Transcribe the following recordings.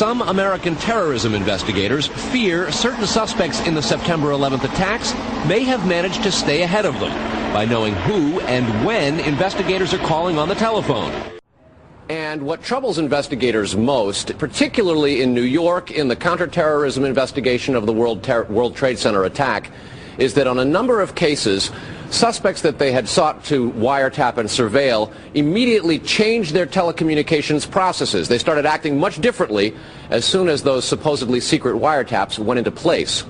some American terrorism investigators fear certain suspects in the September 11th attacks may have managed to stay ahead of them by knowing who and when investigators are calling on the telephone. And what troubles investigators most, particularly in New York in the counterterrorism investigation of the World Trade Center attack, is that on a number of cases, suspects that they had sought to wiretap and surveil immediately changed their telecommunications processes. They started acting much differently as soon as those supposedly secret wiretaps went into place.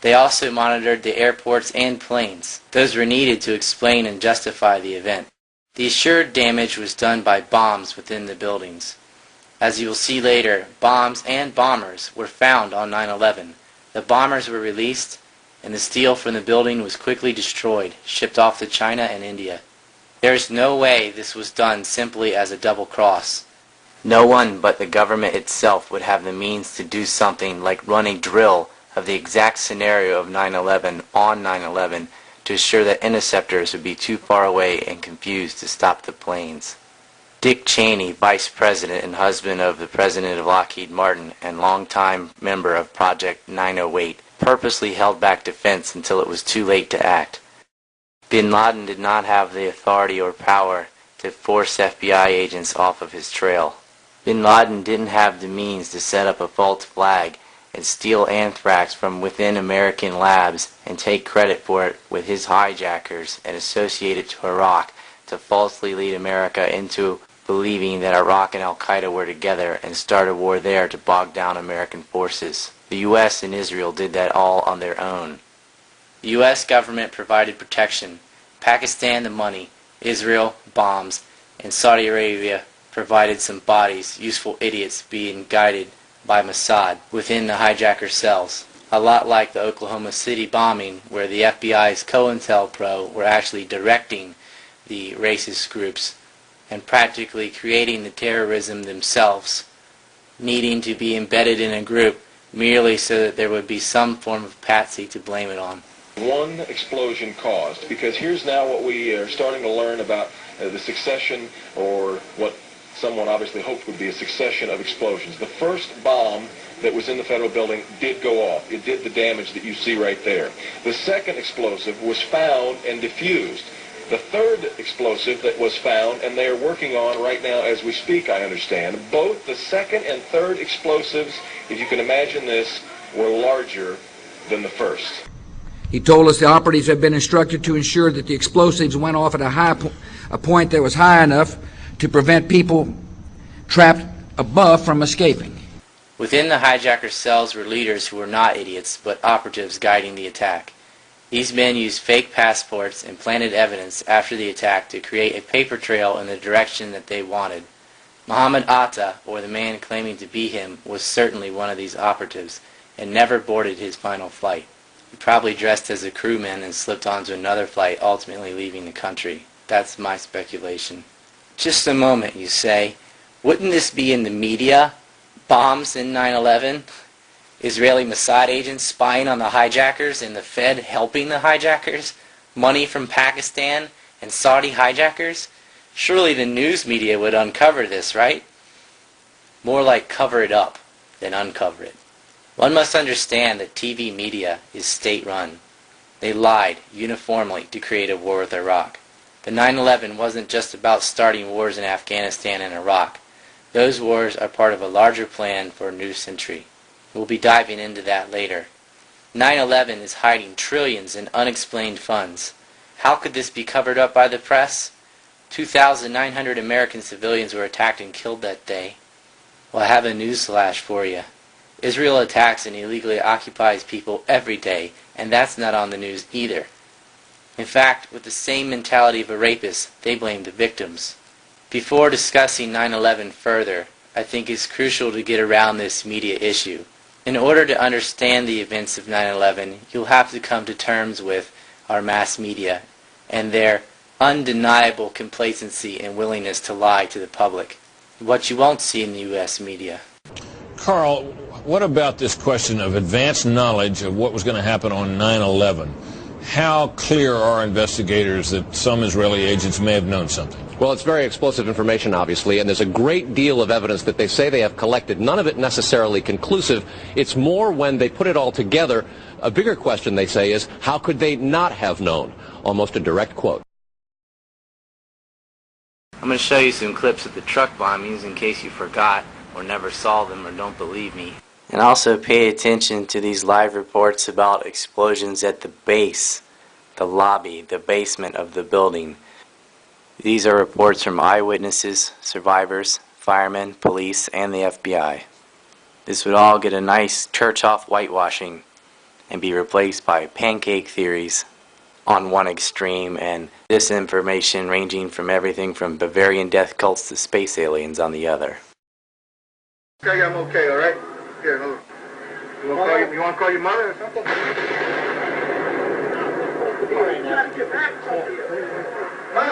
They also monitored the airports and planes. Those were needed to explain and justify the event. The assured damage was done by bombs within the buildings. As you will see later, bombs and bombers were found on 9/11. The bombers were released, and the steel from the building was quickly destroyed, shipped off to China and India. There is no way this was done simply as a double cross. No one but the government itself would have the means to do something like run a drill of the exact scenario of 9/11 on 9/11 to assure that interceptors would be too far away and confused to stop the planes. Dick Cheney, vice president and husband of the president of Lockheed Martin and longtime member of Project 908, purposely held back defense until it was too late to act. Bin Laden did not have the authority or power to force FBI agents off of his trail. Bin Laden didn't have the means to set up a false flag and steal anthrax from within American labs and take credit for it with his hijackers and associate it to Iraq to falsely lead America into believing that Iraq and Al-Qaeda were together and start a war there to bog down American forces. The U.S. and Israel did that all on their own. The U.S. government provided protection, Pakistan the money, Israel bombs, and Saudi Arabia provided some bodies, useful idiots being guided by Mossad within the hijacker cells. A lot like the Oklahoma City bombing, where the FBI's COINTELPRO were actually directing the racist groups and practically creating the terrorism themselves, needing to be embedded in a group merely so that there would be some form of patsy to blame it on. One explosion caused, because here's now what we are starting to learn about the succession, or what someone obviously hoped would be a succession of explosions. The first bomb that was in the federal building did go off. It did the damage that you see right there. The second explosive was found and diffused. The third explosive that was found, and they are working on right now as we speak, I understand, both the second and third explosives, if you can imagine this, were larger than the first. He told us the operatives had been instructed to ensure that the explosives went off at a point that was high enough to prevent people trapped above from escaping. Within the hijacker cells were leaders who were not idiots, but operatives guiding the attack. These men used fake passports and planted evidence after the attack to create a paper trail in the direction that they wanted. Muhammad Atta, or the man claiming to be him, was certainly one of these operatives and never boarded his final flight. He probably dressed as a crewman and slipped onto another flight, ultimately leaving the country. That's my speculation. Just a moment, you say. Wouldn't this be in the media? Bombs in 9/11? Israeli Mossad agents spying on the hijackers and the Fed helping the hijackers? Money from Pakistan and Saudi hijackers? Surely the news media would uncover this, right? More like cover it up than uncover it. One must understand that TV media is state-run. They lied uniformly to create a war with Iraq. The 9/11 wasn't just about starting wars in Afghanistan and Iraq. Those wars are part of a larger plan for a new century. We'll be diving into that later. 9/11 is hiding trillions in unexplained funds. How could this be covered up by the press? 2,900 American civilians were attacked and killed that day. Well, I have a newsflash for you. Israel attacks and illegally occupies people every day, and that's not on the news either. In fact, with the same mentality of a rapist, they blame the victims. Before discussing 9/11 further, I think it's crucial to get around this media issue. In order to understand the events of 9/11, you'll have to come to terms with our mass media and their undeniable complacency and willingness to lie to the public. What you won't see in the U.S. media. Carl, what about this question of advanced knowledge of what was going to happen on 9/11? How clear are investigators that some Israeli agents may have known something? Well, it's very explosive information, obviously, and there's a great deal of evidence that they say they have collected. None of it necessarily conclusive. It's more when they put it all together. A bigger question, they say, is how could they not have known? Almost a direct quote. I'm going to show you some clips of the truck bombings in case you forgot or never saw them or don't believe me. And also pay attention to these live reports about explosions at the base, the lobby, the basement of the building. These are reports from eyewitnesses, survivors, firemen, police, and the FBI. This would all get a nice church-off whitewashing and be replaced by pancake theories on one extreme and disinformation ranging from everything from Bavarian death cults to space aliens on the other. Okay, I'm okay, all right? Here, hold on. You want to call your mother or something? All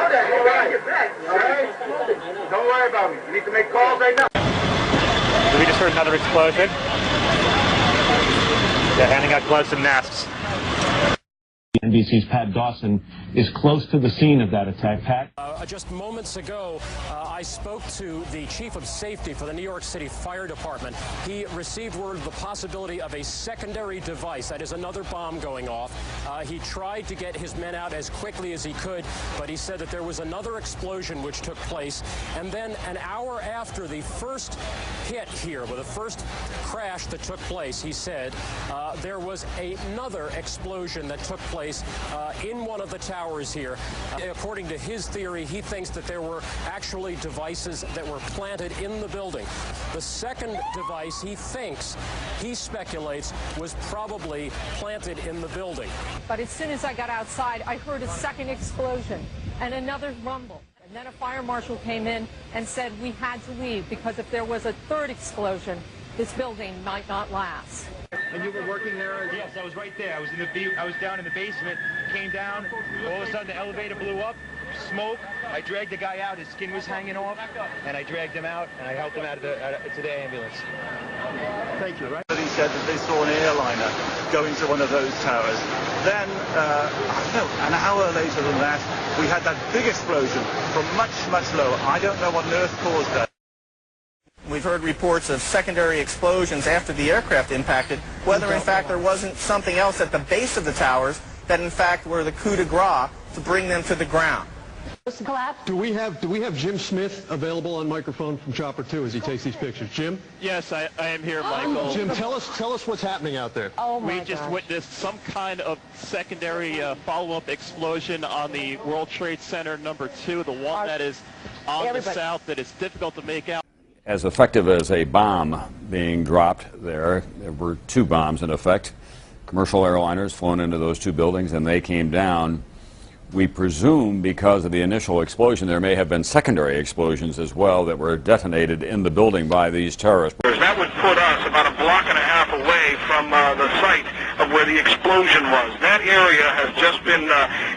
right? Don't worry about me. You need to make calls right now. We just heard another explosion. They're handing out gloves and masks. NBC's Pat Dawson is close to the scene of that attack. Pat? Just moments ago, I spoke to the chief of safety for the New York City Fire Department. He received word of the possibility of a secondary device, that is another bomb going off. He tried to get his men out as quickly as he could, but he said that there was another explosion which took place. And then an hour after the first hit here, with the first crash that took place, he said there was another explosion that took place in one of the towers here. According to his theory, he thinks that there were actually devices that were planted in the building. The second device he speculates, was probably planted in the building. But as soon as I got outside, I heard a second explosion and another rumble. And then a fire marshal came in and said we had to leave because if there was a third explosion, this building might not last. And you were working there? Yes, I was right there. I was down in the basement, came down, all of a sudden the elevator blew up, smoke. I dragged the guy out, his skin was hanging off, and I dragged him out, and I helped him out to the ambulance. Thank you, right? He said that they saw an airliner go into one of those towers. Then, an hour later than that, we had that big explosion from much, much lower. I don't know what on earth caused that. We've heard reports of secondary explosions after the aircraft impacted, whether in fact there wasn't something else at the base of the towers that in fact were the coup de grace to bring them to the ground. Do we have Jim Smith available on microphone from Chopper 2 as he takes these pictures? Jim? Yes, I am here, Michael. Jim, tell us what's happening out there. Oh my We just witnessed some kind of secondary follow-up explosion on the World Trade Center number 2, the one that is on the south that is difficult to make out. As effective as a bomb being dropped there were two bombs in effect. Commercial airliners flown into those two buildings and they came down. We presume because of the initial explosion there may have been secondary explosions as well that were detonated in the building by these terrorists. That would put us about a block and a half away from the site of where the explosion was. That area has just been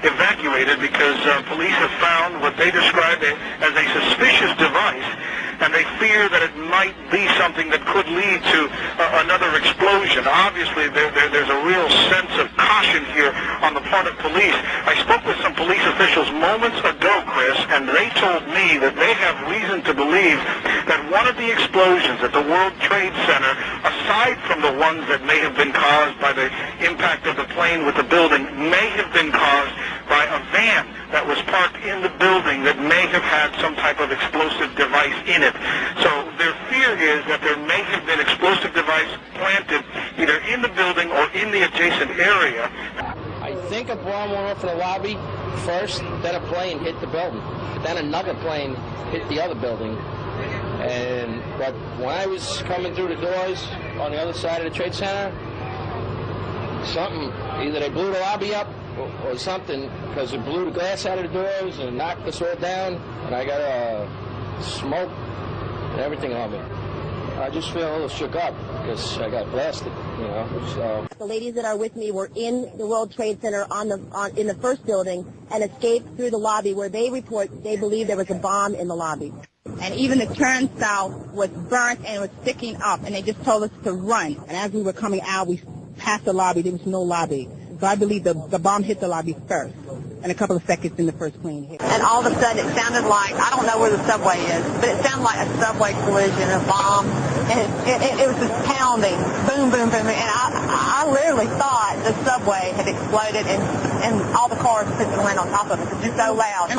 evacuated because police have found what they describe as a suspicious device, and they fear that it might be something that could lead to another explosion. Obviously, there's a real sense of caution here on the part of police. I spoke with some police officials moments ago, Chris, and they told me that they have reason to believe that one of the explosions at the World Trade Center, aside from the ones that may have been caused by the impact of the plane with the building, may have been caused by a van that was parked in the building that may have had some type of explosive device in it. So their fear is that there may have been explosive device planted either in the building or in the adjacent area. I think a bomb went off in the lobby first, then a plane hit the building. Then another plane hit the other building. But when I was coming through the doors on the other side of the Trade Center, either they blew the lobby up or something, because it blew the glass out of the doors and knocked us all down, and I got smoke and everything on me. I just feel a little shook up because I got blasted, so. The ladies that are with me were in the World Trade Center in the first building and escaped through the lobby where they believe there was a bomb in the lobby. And even the turnstile was burnt and was sticking up, and they just told us to run. And as we were coming out, we passed the lobby. There was no lobby. So I believe the bomb hit the lobby first. and a couple of seconds in the first plane hit. And all of a sudden it sounded like, I don't know where the subway is, but it sounded like a subway collision, a bomb, and it was just pounding, boom, boom, boom, and I literally thought the subway had exploded and all the cars put the land on top of it. It was so loud.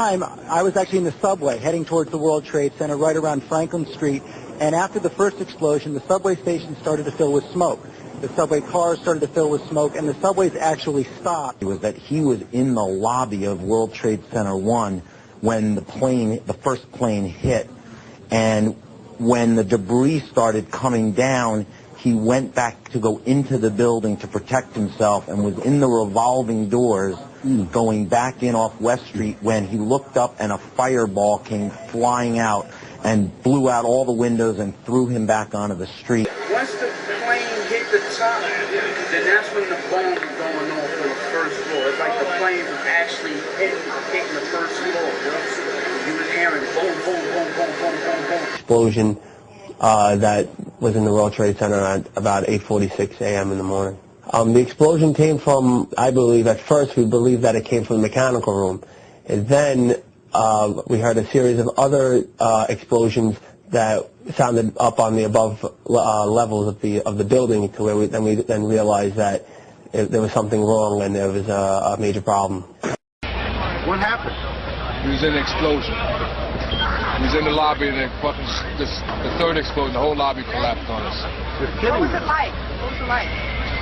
I was actually in the subway heading towards the World Trade Center right around Franklin Street, and after the first explosion, the subway station started to fill with smoke. The subway cars started to fill with smoke, and the subways actually stopped. It was that he was in the lobby of World Trade Center 1 when the first plane hit. And when the debris started coming down, he went back to go into the building to protect himself and was in the revolving doors going back in off West Street when he looked up and a fireball came flying out and blew out all the windows and threw him back onto the street. Once the plane hit the top, then that's when the bomb was going off on the first floor. It's like the plane was actually hitting the first floor. You were hearing boom, boom, boom, boom, boom, boom, boom. Explosion that was in the World Trade Center at about 8:46 a.m. in the morning. The explosion came from, I believe, at first we believed that it came from the mechanical room. And then we heard a series of other explosions that sounded up on the above levels of the building, to where we then realized that there was something wrong and there was a major problem. What happened? It was an explosion. He was in the lobby, and the third explosion, the whole lobby collapsed on us. What was it like? What was it like?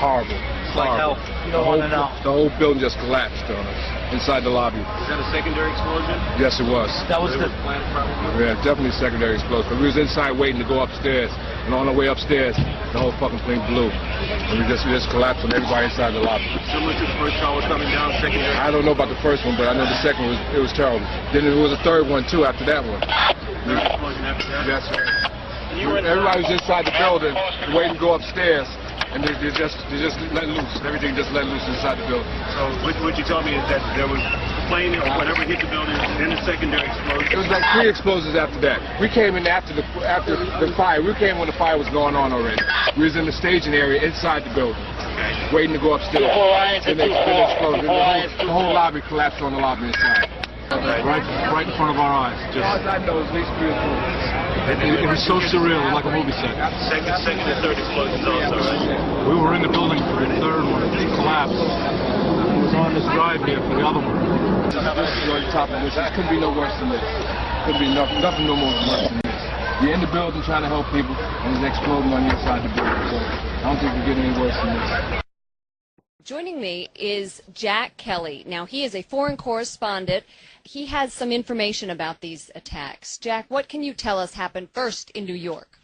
Horrible. Like hell. You don't want to know. The whole building just collapsed on us inside the lobby. Is that a secondary explosion? Yes, it was. That was the plan, probably? Yeah, definitely a secondary explosion. But we was inside waiting to go upstairs, and on our way upstairs, the whole fucking plane blew. And we just collapsed on everybody inside the lobby. Similar to the first tower coming down, secondary? I don't know about the first one, but I know the second one was terrible. Then there was a third one too after that one. Third explosion after that? Yes, sir. Everybody was inside the building, waiting to go upstairs, and they just let loose. Everything just let loose inside the building. So what you told me is that there was a plane or whatever hit the building, then a secondary explosion. It was like 3 explosions after that. We came in after the fire. We came when the fire was going on already. We was in the staging area inside the building, waiting to go upstairs. And they exploded. The whole lobby collapsed on the lobby inside. Right in front of our eyes. Just, as far as I know, at least 3 or 4. It was so surreal, like a movie set. Second and third explosions also, right? We were in the building for the third one. It collapsed. I was on this drive here for the other one. This is the top of this. It couldn't be no worse than this. Couldn't be nothing no more worse than this. You're in the building trying to help people, and it's exploding on the inside the building. So I don't think we get any worse than this. Joining me is Jack Kelly. Now, he is a foreign correspondent. He has some information about these attacks. Jack, what can you tell us happened first in New York?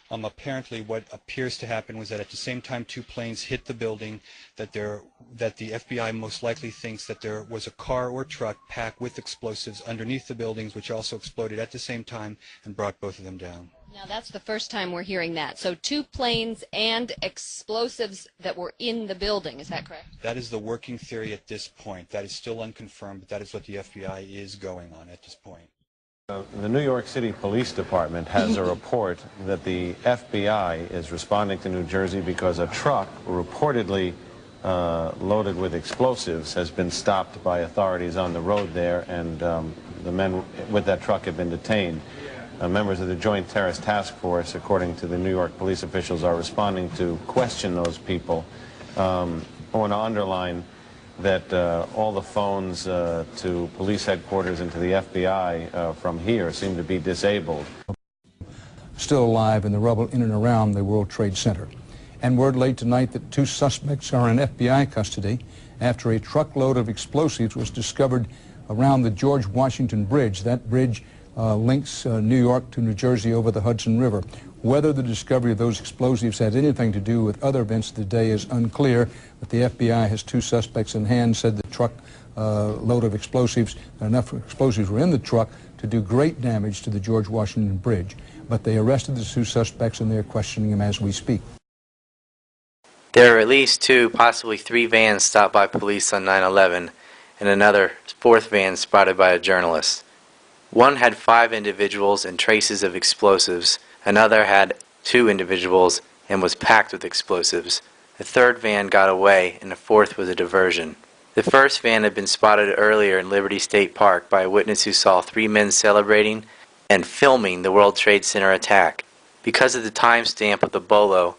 Apparently what appears to happen was that at the same time 2 planes hit the building, that the FBI most likely thinks that there was a car or truck packed with explosives underneath the buildings, which also exploded at the same time and brought both of them down. Now, that's the first time we're hearing that. So 2 planes and explosives that were in the building. Is that correct? That is the working theory at this point. That is still unconfirmed, but that is what the FBI is going on at this point. The New York City Police Department has a report that the FBI is responding to New Jersey because a truck reportedly loaded with explosives has been stopped by authorities on the road there, and the men with that truck have been detained. Members of the Joint Terrorist Task Force, according to the New York police officials, are responding to question those people. I want to underline that all the phones to police headquarters and to the FBI from here seem to be disabled. Still alive in the rubble in and around the World Trade Center. And word late tonight that 2 suspects are in FBI custody after a truckload of explosives was discovered around the George Washington Bridge. That bridge links New York to New Jersey over the Hudson River. Whether the discovery of those explosives had anything to do with other events of the day is unclear, but the FBI has 2 suspects in hand, said the truck load of explosives, enough explosives were in the truck to do great damage to the George Washington Bridge. But they arrested the 2 suspects and they're questioning them as we speak. There are at least 2, possibly 3 vans stopped by police on 9/11 and another 4th van spotted by a journalist. One had 5 individuals and traces of explosives. Another had 2 individuals and was packed with explosives. The 3rd van got away, and the 4th was a diversion. The first van had been spotted earlier in Liberty State Park by a witness who saw 3 men celebrating and filming the World Trade Center attack. Because of the timestamp of the bolo,